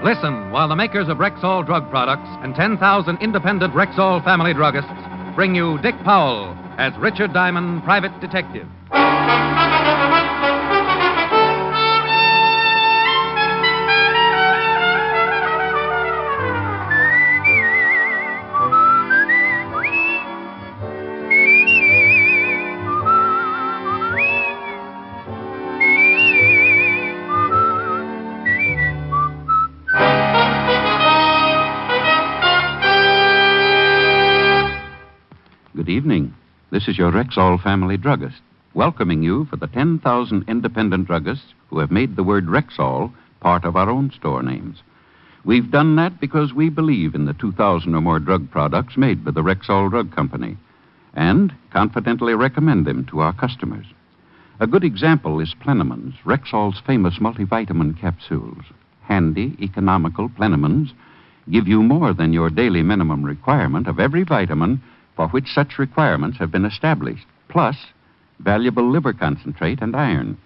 Listen while the makers of Rexall drug products and 10,000 independent Rexall family druggists bring you Dick Powell as Richard Diamond, private detective. Good evening. This is your Rexall family druggist, welcoming you for the 10,000 independent druggists who have made the word Rexall part of our own store names. We've done that because we believe in the 2,000 or more drug products made by the Rexall Drug Company and confidently recommend them to our customers. A good example is Plenamins, Rexall's famous multivitamin capsules. Handy, economical Plenamins give you more than your daily minimum requirement of every vitamin for which such requirements have been established, plus valuable liver concentrate and iron.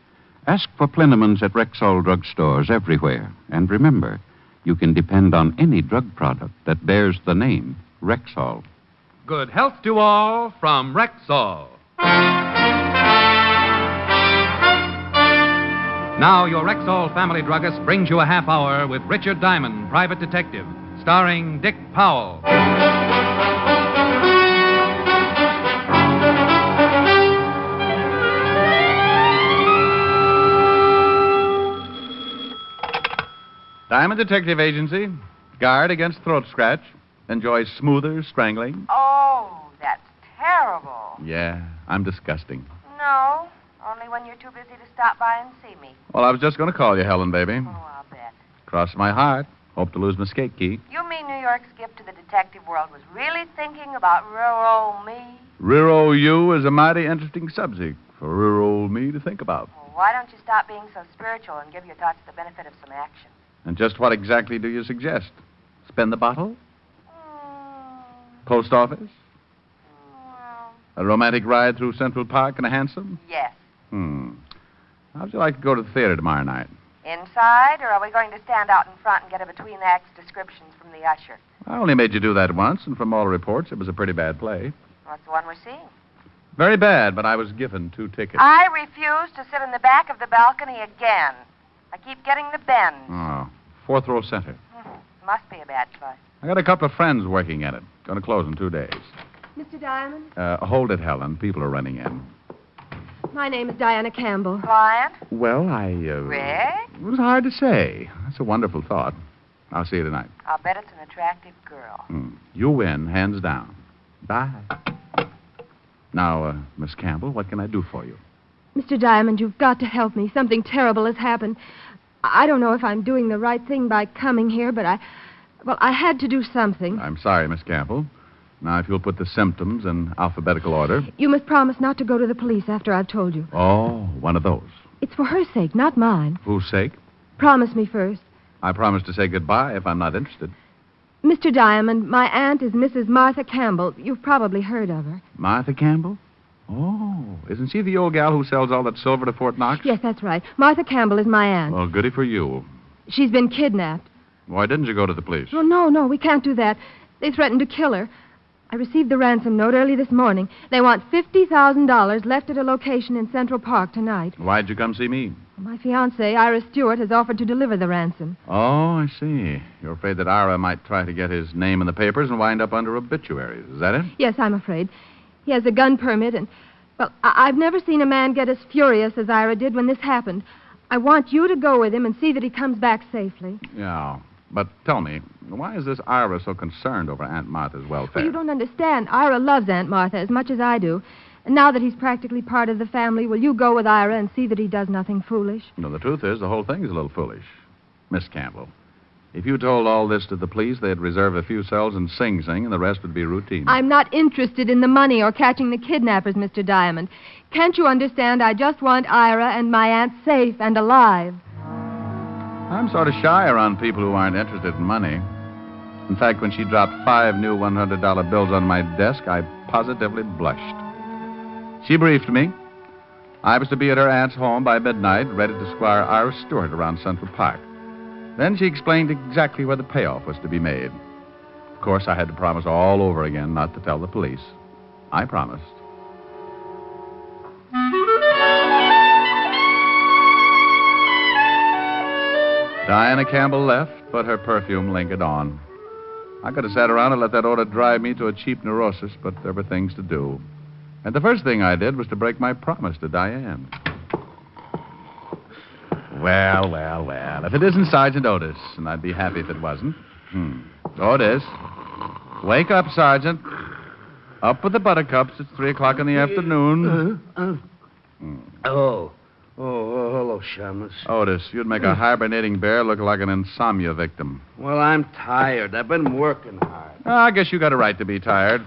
Ask for Plenamins at Rexall drugstores everywhere. And remember, you can depend on any drug product that bears the name Rexall. Good health to all from Rexall. Now, your Rexall family druggist brings you a half hour with Richard Diamond, private detective, starring Dick Powell. Diamond Detective Agency. Guard against throat scratch. Enjoys smoother strangling. Oh, that's terrible. Yeah, I'm disgusting. No, only when you're too busy to stop by and see me. Well, I was just going to call you, Helen, baby. Oh, I'll bet. Cross my heart. Hope to lose my skate key. You mean New York's gift to the detective world was really thinking about rural me? Rural you is a mighty interesting subject for rural me to think about. Well, why don't you stop being so spiritual and give your thoughts the benefit of some action? And just what exactly do you suggest? Spend the bottle? Post office? A romantic ride through Central Park in a hansom? Yes. How'd you like to go to the theater tomorrow night? Inside, or are we going to stand out in front and get a between-acts descriptions from the usher? I only made you do that once, and from all reports, it was a pretty bad play. What's the one we're seeing? Very bad, but I was given 2 tickets. I refuse to sit in the back of the balcony again. I keep getting the bends. Oh, 4th row center. Must be a bad choice. I got a couple of friends working at it. Going to close in 2 days. Mr. Diamond? Hold it, Helen. People are running in. My name is Diana Campbell. Client? Well, Gregg? It was hard to say. That's a wonderful thought. I'll see you tonight. I'll bet it's an attractive girl. You win, hands down. Bye. Now, Miss Campbell, what can I do for you? Mr. Diamond, you've got to help me. Something terrible has happened. I don't know if I'm doing the right thing by coming here, but I had to do something. I'm sorry, Miss Campbell. Now, if you'll put the symptoms in alphabetical order. You must promise not to go to the police after I've told you. Oh, one of those. It's for her sake, not mine. Whose sake? Promise me first. I promise to say goodbye if I'm not interested. Mr. Diamond, my aunt is Mrs. Martha Campbell. You've probably heard of her. Martha Campbell? Oh, isn't she the old gal who sells all that silver to Fort Knox? Yes, that's right. Martha Campbell is my aunt. Well, goody for you. She's been kidnapped. Why didn't you go to the police? Oh, no, we can't do that. They threatened to kill her. I received the ransom note early this morning. They want $50,000 left at a location in Central Park tonight. Why'd you come see me? My fiance, Ira Stewart, has offered to deliver the ransom. Oh, I see. You're afraid that Ira might try to get his name in the papers and wind up under obituaries. Is that it? Yes, I'm afraid. He has a gun permit, and, well, I've never seen a man get as furious as Ira did when this happened. I want you to go with him and see that he comes back safely. Yeah. But tell me, why is this Ira so concerned over Aunt Martha's welfare? Well, you don't understand. Ira loves Aunt Martha as much as I do. And now that he's practically part of the family, will you go with Ira and see that he does nothing foolish? No, the truth is, the whole thing is a little foolish. Miss Campbell, if you told all this to the police, they'd reserve a few cells in Sing Sing, and the rest would be routine. I'm not interested in the money or catching the kidnappers, Mr. Diamond. Can't you understand? I just want Ira and my aunt safe and alive. I'm sort of shy around people who aren't interested in money. In fact, when she dropped 5 new $100 bills on my desk, I positively blushed. She briefed me. I was to be at her aunt's home by midnight, ready to squire Ira Stewart around Central Park. Then she explained exactly where the payoff was to be made. Of course, I had to promise all over again not to tell the police. I promised. Diana Campbell left, but her perfume lingered on. I could have sat around and let that odor drive me to a cheap neurosis, but there were things to do. And the first thing I did was to break my promise to Diane. Well. If it isn't Sergeant Otis, and I'd be happy if it wasn't. Otis. Wake up, Sergeant. Up with the buttercups. It's 3 o'clock in the afternoon. Oh, hello, Shamus. Otis, you'd make a hibernating bear look like an insomnia victim. Well, I'm tired. I've been working hard. I guess you got a right to be tired.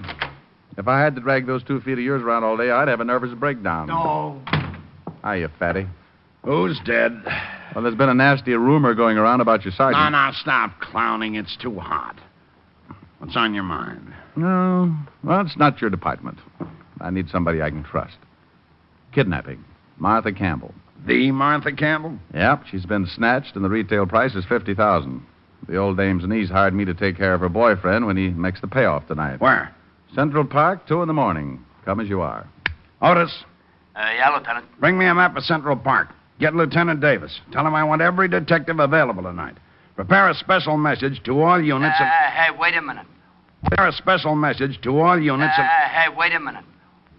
If I had to drag those 2 feet of yours around all day, I'd have a nervous breakdown. No. Hiya, fatty. Who's dead? Well, there's been a nasty rumor going around about your sergeant. No, stop clowning. It's too hot. What's on your mind? No. Well, it's not your department. I need somebody I can trust. Kidnapping. Martha Campbell. The Martha Campbell? Yep, she's been snatched, and the retail price is $50,000. The old dame's niece hired me to take care of her boyfriend when he makes the payoff tonight. Where? Central Park, 2 a.m. Come as you are. Otis. Yeah, Lieutenant. Bring me a map of Central Park. Get Lieutenant Davis. Tell him I want every detective available tonight. Prepare a special message to all units of... Hey, wait a minute. Prepare a special message to all units of... Hey, wait a minute.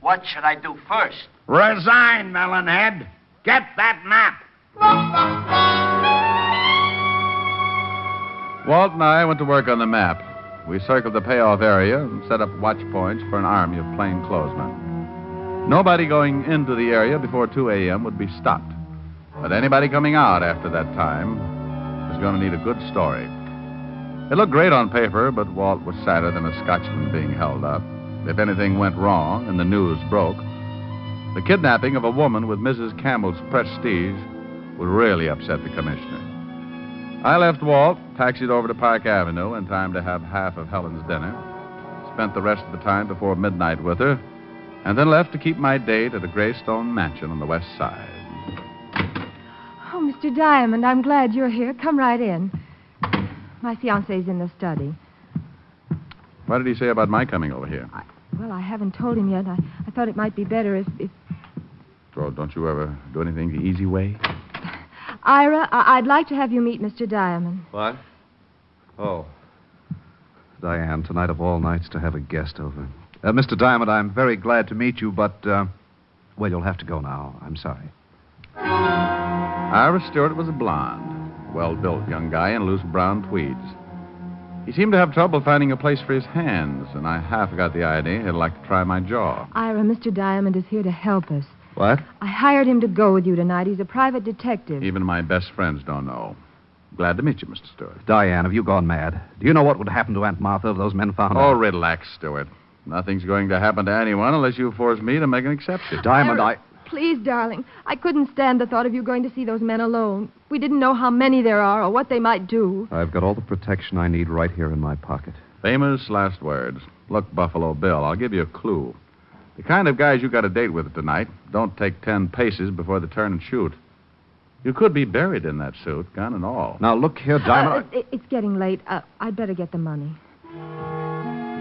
What should I do first? Resign, melonhead. Get that map. Walt and I went to work on the map. We circled the payoff area and set up watch points for an army of plainclothesmen. Nobody going into the area before 2 a.m. would be stopped. But anybody coming out after that time is going to need a good story. It looked great on paper, but Walt was sadder than a Scotchman being held up. If anything went wrong and the news broke, the kidnapping of a woman with Mrs. Campbell's prestige would really upset the commissioner. I left Walt, taxied over to Park Avenue in time to have half of Helen's dinner, spent the rest of the time before midnight with her, and then left to keep my date at a graystone mansion on the west side. Oh, Mr. Diamond, I'm glad you're here. Come right in. My fiance's in the study. What did he say about my coming over here? Well, I haven't told him yet. I thought it might be better if... Oh, don't you ever do anything the easy way? Ira, I'd like to have you meet Mr. Diamond. What? Oh. Diane, tonight of all nights to have a guest over. Mr. Diamond, I'm very glad to meet you, but, well, you'll have to go now. I'm sorry. Ira Stewart was a blonde, well-built young guy in loose brown tweeds. He seemed to have trouble finding a place for his hands, and I half got the idea he'd like to try my jaw. Ira, Mr. Diamond is here to help us. What? I hired him to go with you tonight. He's a private detective. Even my best friends don't know. Glad to meet you, Mr. Stewart. Diane, have you gone mad? Do you know what would happen to Aunt Martha if those men found Oh, out? relax, Stewart. Nothing's going to happen to anyone unless you force me to make an exception. Diamond, Ira, please, darling. I couldn't stand the thought of you going to see those men alone. We didn't know how many there are or what they might do. I've got all the protection I need right here in my pocket. Famous last words. Look, Buffalo Bill, I'll give you a clue. The kind of guys you got a date with tonight don't take 10 paces before they turn and shoot. You could be buried in that suit, gun and all. Now, look here, Diamond. It's getting late. I'd better get the money.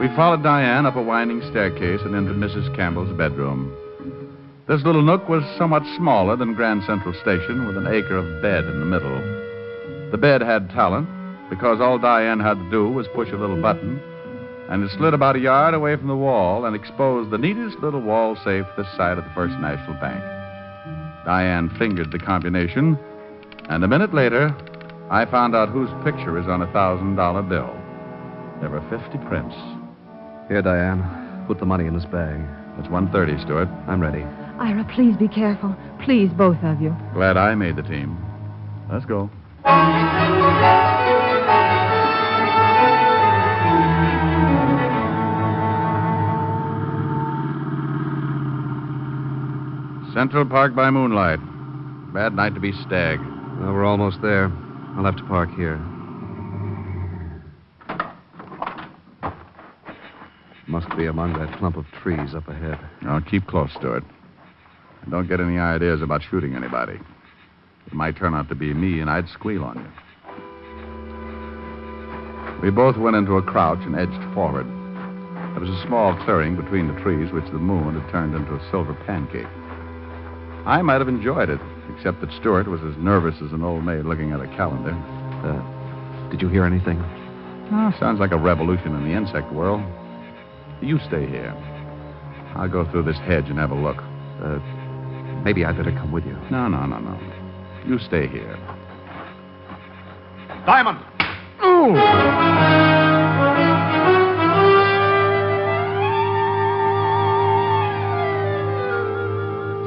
We followed Diane up a winding staircase and into Mrs. Campbell's bedroom. This little nook was somewhat smaller than Grand Central Station, with an acre of bed in the middle. The bed had talent, because all Diane had to do was push a little button, and it slid about a yard away from the wall and exposed the neatest little wall safe this side of the First National Bank. Diane fingered the combination, and a minute later, I found out whose picture is on a $1,000 bill. There were 50 prints. Here, Diane. Put the money in this bag. It's $130, Stewart. I'm ready. Ira, please be careful. Please, both of you. Glad I made the team. Let's go. Central Park by moonlight. Bad night to be stag. Well, we're almost there. I'll have to park here. Must be among that clump of trees up ahead. Now, keep close, Stewart. And don't get any ideas about shooting anybody. It might turn out to be me, and I'd squeal on you. We both went into a crouch and edged forward. There was a small clearing between the trees, which the moon had turned into a silver pancake. I might have enjoyed it, except that Stewart was as nervous as an old maid looking at a calendar. Did you hear anything? Oh, sounds like a revolution in the insect world. You stay here. I'll go through this hedge and have a look. Maybe I'd better come with you. No. You stay here. Diamond!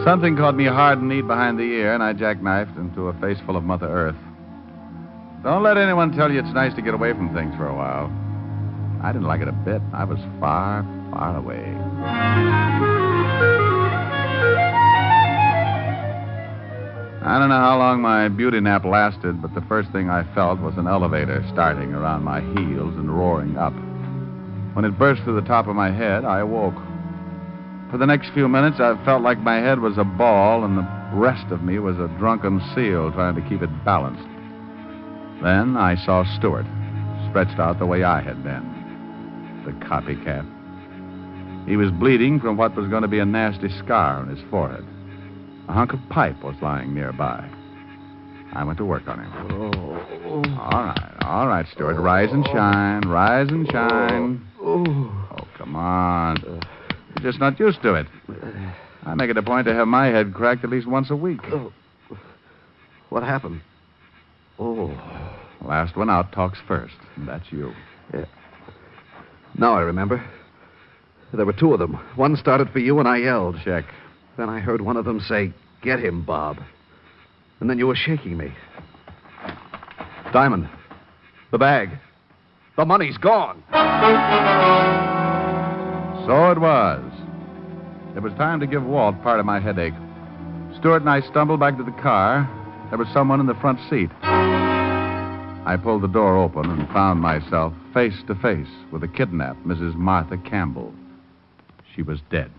Something caught me hard and neat behind the ear, and I jackknifed into a face full of Mother Earth. Don't let anyone tell you it's nice to get away from things for a while. I didn't like it a bit. I was far, far away. I don't know how long my beauty nap lasted, but the first thing I felt was an elevator starting around my heels and roaring up. When it burst through the top of my head, I awoke. For the next few minutes, I felt like my head was a ball and the rest of me was a drunken seal trying to keep it balanced. Then I saw Stewart, stretched out the way I had been. The copycat. He was bleeding from what was going to be a nasty scar on his forehead. A hunk of pipe was lying nearby. I went to work on him. All right, Stewart. Rise and shine. Oh, come on. You're just not used to it. I make it a point to have my head cracked at least once a week. What happened? Last one out talks first, and that's you. Yeah. Now I remember. There were two of them. One started for you, and I yelled. Check. Then I heard one of them say, "Get him, Bob." And then you were shaking me. Diamond, the bag. The money's gone. So it was. It was time to give Walt part of my headache. Stewart and I stumbled back to the car. There was someone in the front seat. I pulled the door open and found myself face to face with the kidnapped Mrs. Martha Campbell. She was dead.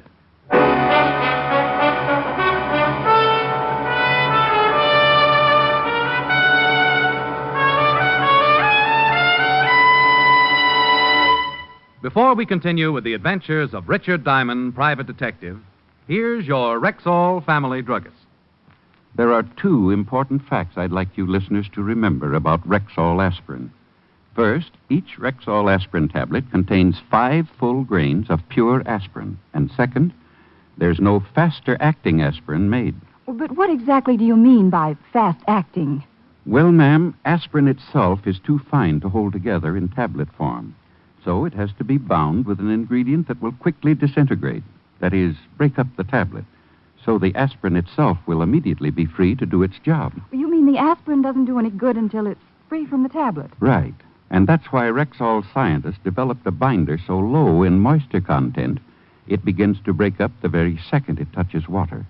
Before we continue with the adventures of Richard Diamond, private detective, here's your Rexall family druggist. There are two important facts I'd like you listeners to remember about Rexall aspirin. First, each Rexall aspirin tablet contains 5 full grains of pure aspirin. And second, there's no faster-acting aspirin made. But what exactly do you mean by fast-acting? Well, ma'am, aspirin itself is too fine to hold together in tablet form. So it has to be bound with an ingredient that will quickly disintegrate. That is, break up the tablet. So the aspirin itself will immediately be free to do its job. You mean the aspirin doesn't do any good until it's free from the tablet? Right. And that's why Rexall scientists developed a binder so low in moisture content, it begins to break up the very second it touches water.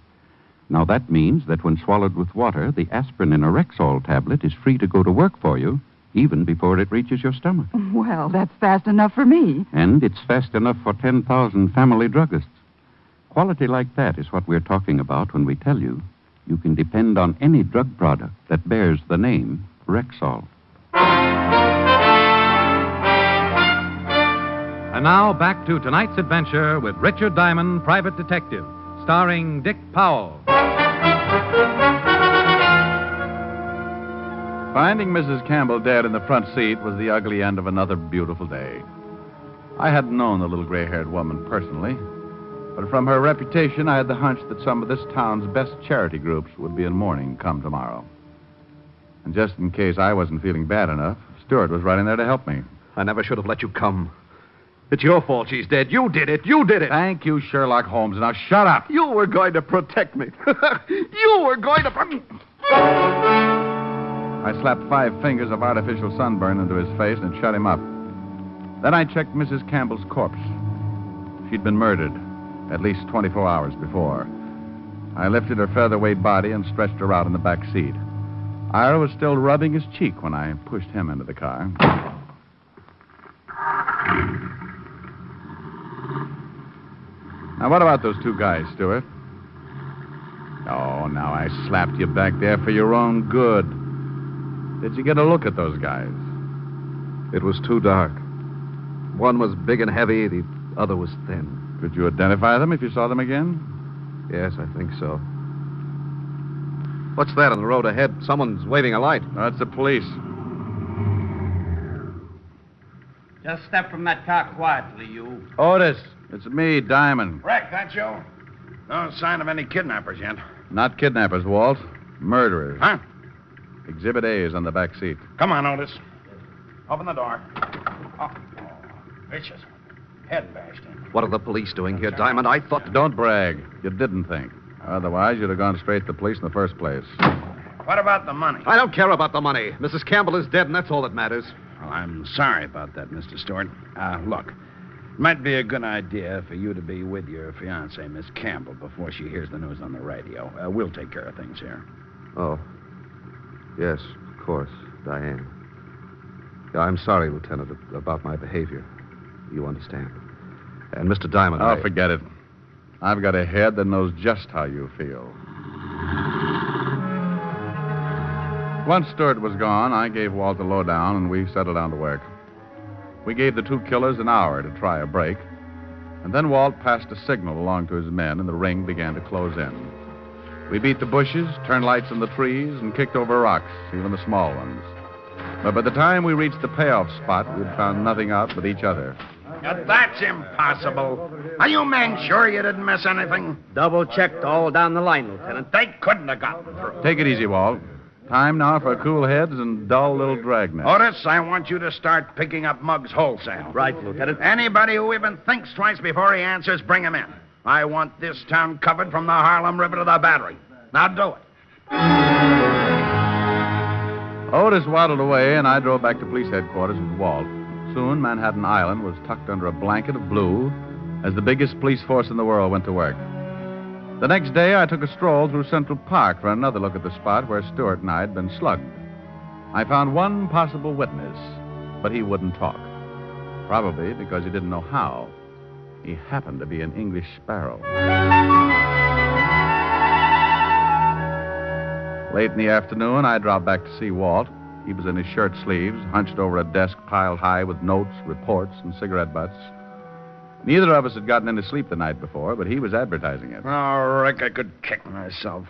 Now that means that when swallowed with water, the aspirin in a Rexall tablet is free to go to work for you, even before it reaches your stomach. Well, that's fast enough for me. And it's fast enough for 10,000 family druggists. Quality like that is what we're talking about when we tell you can depend on any drug product that bears the name Rexall. And now back to tonight's adventure with Richard Diamond, private detective, starring Dick Powell. Finding Mrs. Campbell dead in the front seat was the ugly end of another beautiful day. I hadn't known the little gray-haired woman personally, but from her reputation, I had the hunch that some of this town's best charity groups would be in mourning come tomorrow. And just in case I wasn't feeling bad enough, Stewart was right in there to help me. I never should have let you come. It's your fault she's dead. You did it. You did it. Thank you, Sherlock Holmes. Now shut up. You were going to protect me. You were going to... I slapped 5 fingers of artificial sunburn into his face and shut him up. Then I checked Mrs. Campbell's corpse. She'd been murdered at least 24 hours before. I lifted her featherweight body and stretched her out in the back seat. Ira was still rubbing his cheek when I pushed him into the car. Now, what about those 2 guys, Stewart? Oh, now I slapped you back there for your own good. Did you get a look at those guys? It was too dark. One was big and heavy, the other was thin. Could you identify them if you saw them again? Yes, I think so. What's that on the road ahead? Someone's waving a light. No, it's the police. Just step from that car quietly, you. Otis, it's me, Diamond. Gregg, that's you? No sign of any kidnappers yet. Not kidnappers, Walt. Murderers. Huh? Exhibit A is on the back seat. Come on, Otis. Open the door. Oh, vicious. Head bashed in. What are the police doing here, Diamond? I thought... Don't brag. You didn't think. Otherwise, you'd have gone straight to the police in the first place. What about the money? I don't care about the money. Mrs. Campbell is dead, and that's all that matters. Well, I'm sorry about that, Mr. Stewart. Look, it might be a good idea for you to be with your fiance, Miss Campbell, before she hears the news on the radio. We'll take care of things here. Oh. Yes, of course, Diane. Yeah, I'm sorry, Lieutenant, about my behavior. You understand. And Mr. Diamond, Oh, forget it. I've got a head that knows just how you feel. Once Stewart was gone, I gave Walt the lowdown, and we settled down to work. We gave the two killers an hour to try a break, and then Walt passed a signal along to his men, and the ring began to close in. We beat the bushes, turned lights on the trees, and kicked over rocks, even the small ones. But by the time we reached the payoff spot, we'd found nothing out but each other. Now, that's impossible. Are you men sure you didn't miss anything? Double-checked all down the line, Lieutenant. They couldn't have gotten through. Take it easy, Walt. Time now for cool heads and dull little dragnets. Otis, I want you to start picking up mugs wholesale. Right, Lieutenant. Anybody who even thinks twice before he answers, bring him in. I want this town covered from the Harlem River to the Battery. Now do it. Otis waddled away, and I drove back to police headquarters with Walt. Soon, Manhattan Island was tucked under a blanket of blue as the biggest police force in the world went to work. The next day, I took a stroll through Central Park for another look at the spot where Stewart and I had been slugged. I found one possible witness, but he wouldn't talk. Probably because he didn't know how. He happened to be an English sparrow. Late in the afternoon, I dropped back to see Walt. He was in his shirt sleeves, hunched over a desk piled high with notes, reports, and cigarette butts. Neither of us had gotten any sleep the night before, but he was advertising it. Oh, Rick, I could kick myself.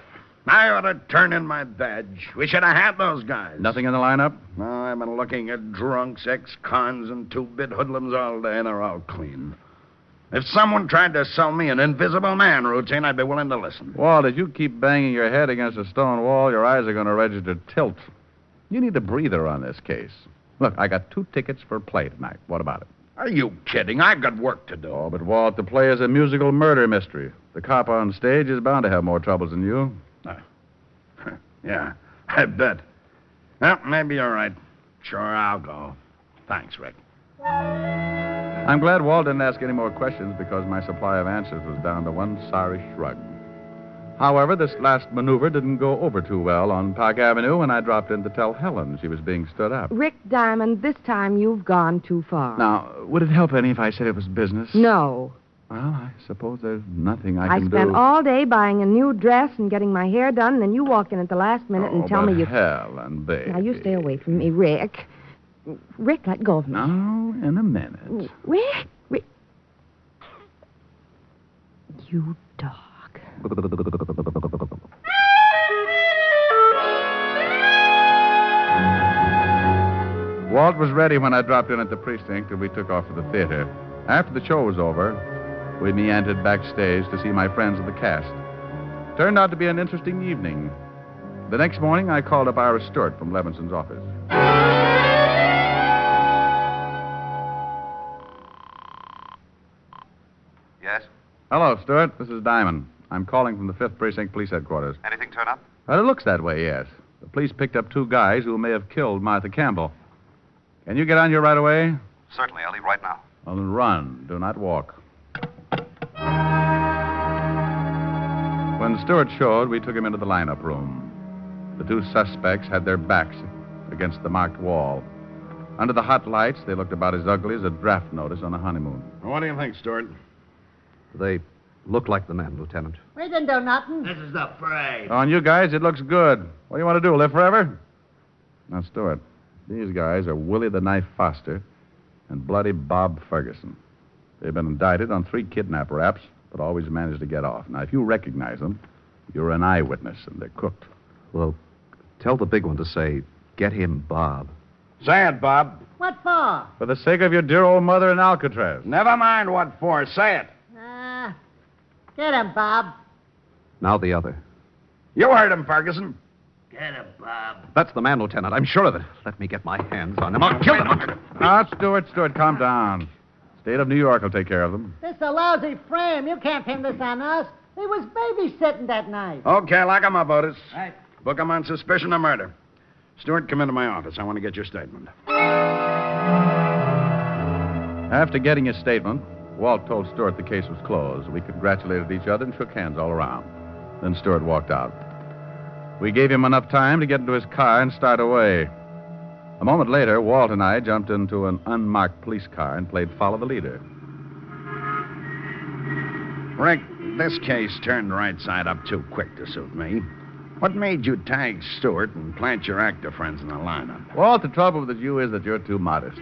I ought to turn in my badge. We should have had those guys. Nothing in the lineup? No, I've been looking at drunks, ex-cons, and two-bit hoodlums all day, and they're all clean. If someone tried to sell me an invisible man routine, I'd be willing to listen. Walt, if you keep banging your head against a stone wall, your eyes are going to register tilt. You need a breather on this case. Look, I got 2 tickets for play tonight. What about it? Are you kidding? I've got work to do. Oh, but Walt, the play is a musical murder mystery. The cop on stage is bound to have more troubles than you. Yeah, I bet. Well, maybe you're right. Sure, I'll go. Thanks, Rick. I'm glad Walt didn't ask any more questions because my supply of answers was down to one sorry shrug. However, this last maneuver didn't go over too well on Park Avenue when I dropped in to tell Helen she was being stood up. Rick Diamond, this time you've gone too far. Now, would it help any if I said it was business? No. Well, I suppose there's nothing I I can spent do. all day buying a new dress and getting my hair done, and then you walk in at the last minute and tell me you... Helen, baby. Now, you stay away from me, Rick. Rick, let go of me. Now, in a minute. Rick. You dog. Walt was ready when I dropped in at the precinct and we took off to the theater. After the show was over, we meandered backstage to see my friends of the cast. Turned out to be an interesting evening. The next morning, I called up Ira Stewart from Levinson's office. Yes? Hello, Stewart. This is Diamond. I'm calling from the 5th Precinct Police Headquarters. Anything turn up? Well, it looks that way, yes. The police picked up 2 guys who may have killed Martha Campbell. Can you get on here right away? Certainly. I'll leave right now. Well, then run. Do not walk. When Stewart showed, we took him into the lineup room. The 2 suspects had their backs against the marked wall. Under the hot lights, they looked about as ugly as a draft notice on a honeymoon. What do you think, Stewart? They look like the men, Lieutenant. We didn't do nothing. This is the parade. On you guys, it looks good. What do you want to do, live forever? Now, Stewart, These guys are Willie the Knife Foster and Bloody Bob Ferguson. They've been indicted on 3 kidnap raps, but always managed to get off. Now, if you recognize them, you're an eyewitness, and they're cooked. Well, tell the big one to say, get him, Bob. Say it, Bob. What for? For the sake of your dear old mother in Alcatraz. Never mind what for. Say it. Get him, Bob. Now the other. You heard him, Ferguson. Get him, Bob. That's the man, Lieutenant. I'm sure of it. Let me get my hands on him. I'll kill him. Now, Stewart, calm down. State of New York will take care of them. This is a lousy frame. You can't pin this on us. He was babysitting that night. Okay, lock him up, Otis. Right. Book him on suspicion of murder. Stewart, come into my office. I want to get your statement. After getting his statement, Walt told Stewart the case was closed. We congratulated each other and shook hands all around. Then Stewart walked out. We gave him enough time to get into his car and start away. A moment later, Walt and I jumped into an unmarked police car and played Follow the Leader. Rick, this case turned right side up too quick to suit me. What made you tag Stewart and plant your actor friends in the lineup? Walt, the trouble with you is that you're too modest.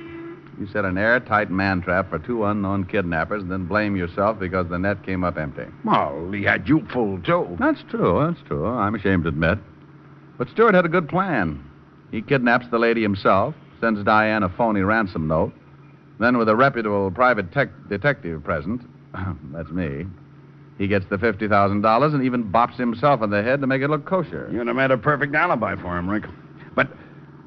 You set an airtight man trap for 2 unknown kidnappers and then blame yourself because the net came up empty. Well, he had you fooled, too. That's true. I'm ashamed to admit. But Stewart had a good plan. He kidnaps the lady himself, sends Diane a phony ransom note. Then, with a reputable private detective present, that's me, he gets the $50,000 and even bops himself on the head to make it look kosher. You'd have made a perfect alibi for him, Rick. But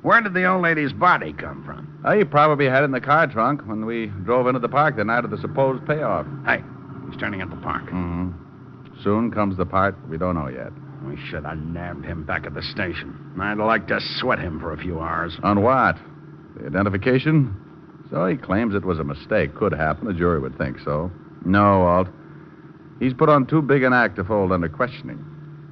where did the old lady's body come from? He probably had it in the car trunk when we drove into the park the night of the supposed payoff. Hey, he's turning at the park. Mm-hmm. Soon comes the part we don't know yet. We should have nabbed him back at the station. I'd like to sweat him for a few hours. On what? The identification? So he claims it was a mistake. Could happen. The jury would think so. No, Walt. He's put on too big an act to fold under questioning.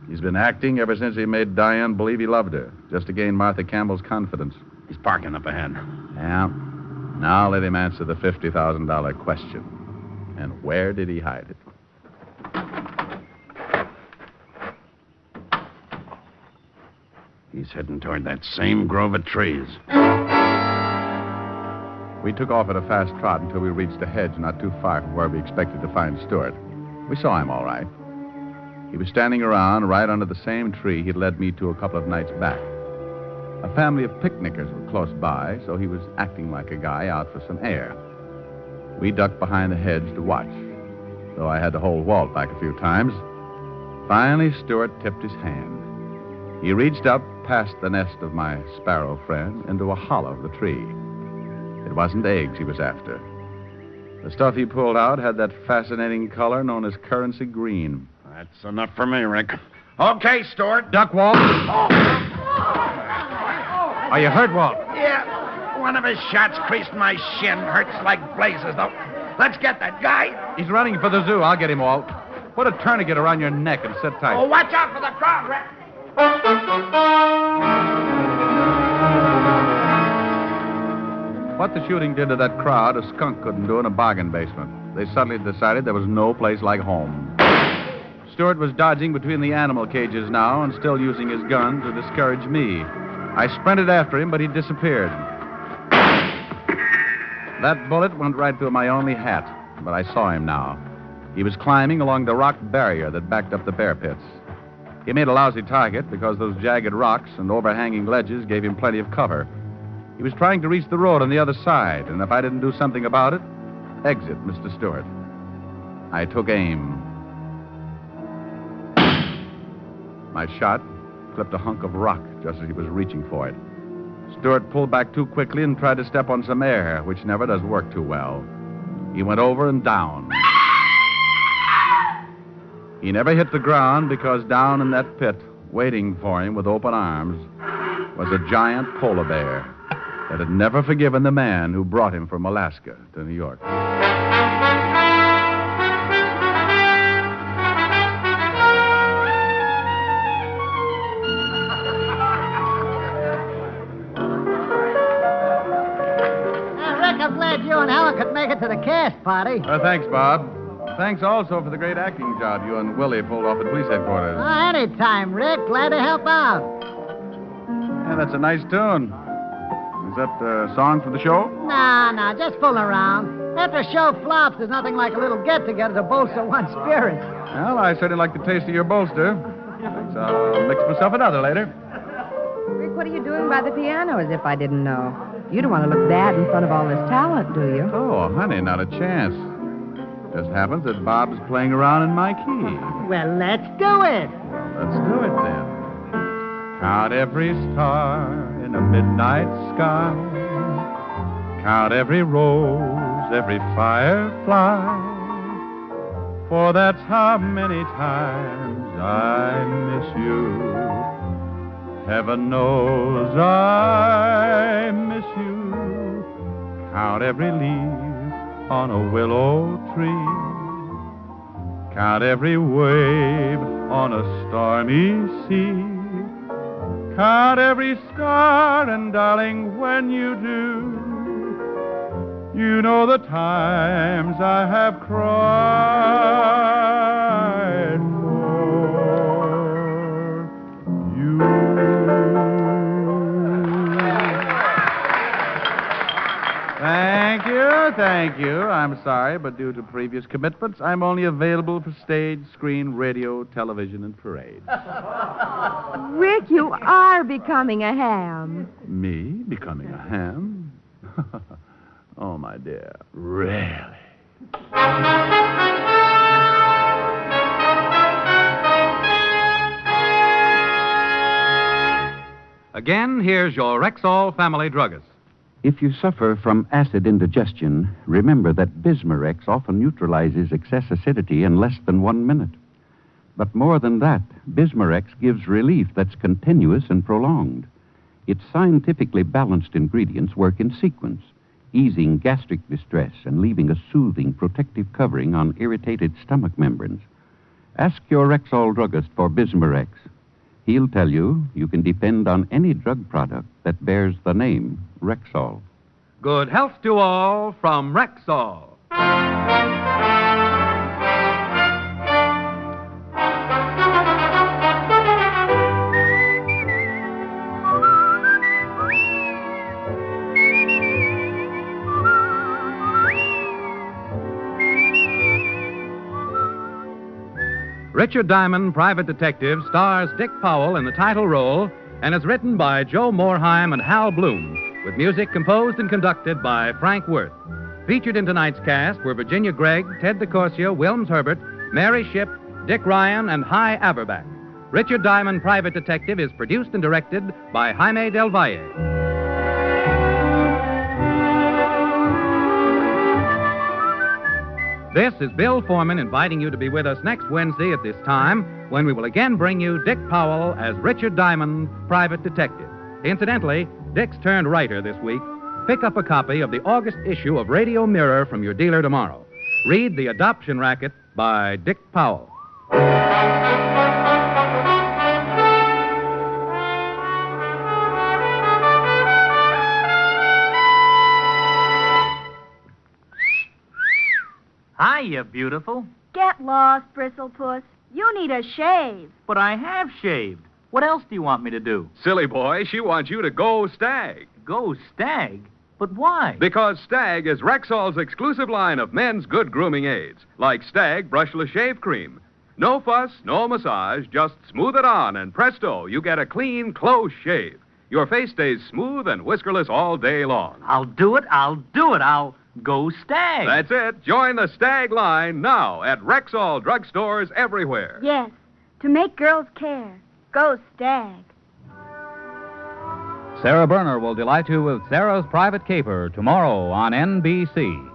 He's been acting ever since he made Diane believe he loved her, just to gain Martha Campbell's confidence. He's parking up ahead. Yeah. Now let him answer the $50,000 question. And where did he hide it? He's heading toward that same grove of trees. We took off at a fast trot until we reached a hedge not too far from where we expected to find Stewart. We saw him all right. He was standing around right under the same tree he'd led me to a couple of nights back. A family of picnickers were close by, so he was acting like a guy out for some air. We ducked behind the hedge to watch, though I had to hold Walt back a few times. Finally, Stewart tipped his hand. He reached up past the nest of my sparrow friend into a hollow of the tree. It wasn't eggs he was after. The stuff he pulled out had that fascinating color known as currency green. That's enough for me, Rick. Okay, Stewart. Duck, Walt. Are you hurt, Walt? Yeah. One of his shots creased my shin. Hurts like blazes, though. Let's get that guy. He's running for the zoo. I'll get him, Walt. Put a tourniquet around your neck and sit tight. Oh, watch out for the crowd, Rick. What the shooting did to that crowd, a skunk couldn't do in a bargain basement. They suddenly decided there was no place like home. Stewart was dodging between the animal cages now and still using his gun to discourage me. I sprinted after him, but he disappeared. That bullet went right through my only hat, but I saw him now. He was climbing along the rock barrier that backed up the bear pits. He made a lousy target because those jagged rocks and overhanging ledges gave him plenty of cover. He was trying to reach the road on the other side, and if I didn't do something about it, exit Mr. Stewart. I took aim. My shot clipped a hunk of rock just as he was reaching for it. Stewart pulled back too quickly and tried to step on some air, which never does work too well. He went over and down. He never hit the ground because down in that pit, waiting for him with open arms, was a giant polar bear that had never forgiven the man who brought him from Alaska to New York. Rick, I'm glad you and Helen could make it to the cast party. Thanks, Bob. Thanks also for the great acting job you and Willie pulled off at police headquarters. Anytime, Rick. Glad to help out. Yeah, that's a nice tune. that a song from the show? Nah, just fooling around. After a show flops, there's nothing like a little get-together to bolster one's spirits. Well, I certainly like the taste of your bolster. Thanks. I'll mix myself another later. Rick, what are you doing by the piano as if I didn't know? You don't want to look bad in front of all this talent, do you? Oh, honey, not a chance. Just happens that Bob's playing around in my key. Well, let's do it. Let's do it then. Count every star in a midnight sky. Count every rose, every firefly. For that's how many times I miss you. Heaven knows I miss you. Count every leaf on a willow tree. Count every wave on a stormy sea. Count every star, and darling, when you do, you know the times I have cried for you. Thank you. I'm sorry, but due to previous commitments, I'm only available for stage, screen, radio, television, and parade. Rick, you are becoming a ham. Me becoming a ham? Oh, my dear, really? Again, here's your Rexall family druggist. If you suffer from acid indigestion, remember that Bismarex often neutralizes excess acidity in less than 1 minute. But more than that, Bismarex gives relief that's continuous and prolonged. Its scientifically balanced ingredients work in sequence, easing gastric distress and leaving a soothing protective covering on irritated stomach membranes. Ask your Rexall druggist for Bismarex. He'll tell you can depend on any drug product that bears the name Rexall. Good health to all from Rexall. Richard Diamond, Private Detective, stars Dick Powell in the title role and is written by Joe Morheim and Hal Bloom, with music composed and conducted by Frank Worth. Featured in tonight's cast were Virginia Gregg, Ted DeCorsia, Wilms Herbert, Mary Shipp, Dick Ryan, and Hy Averback. Richard Diamond, Private Detective is produced and directed by Jaime del Valle. This is Bill Forman inviting you to be with us next Wednesday at this time when we will again bring you Dick Powell as Richard Diamond, Private Detective. Incidentally, Dick's turned writer this week. Pick up a copy of the August issue of Radio Mirror from your dealer tomorrow. Read The Adoption Racket by Dick Powell. Hiya, beautiful. Get lost, Bristlepuss. You need a shave. But I have shaved. What else do you want me to do? Silly boy, she wants you to go Stag. Go Stag? But why? Because Stag is Rexall's exclusive line of men's good grooming aids, like Stag Brushless Shave Cream. No fuss, no massage, just smooth it on, and presto, you get a clean, close shave. Your face stays smooth and whiskerless all day long. I'll do it. I'll go Stag. That's it. Join the Stag line now at Rexall drugstores everywhere. Yes, to make girls care. Go Stag. Sarah Berner will delight you with Sarah's Private Caper tomorrow on NBC.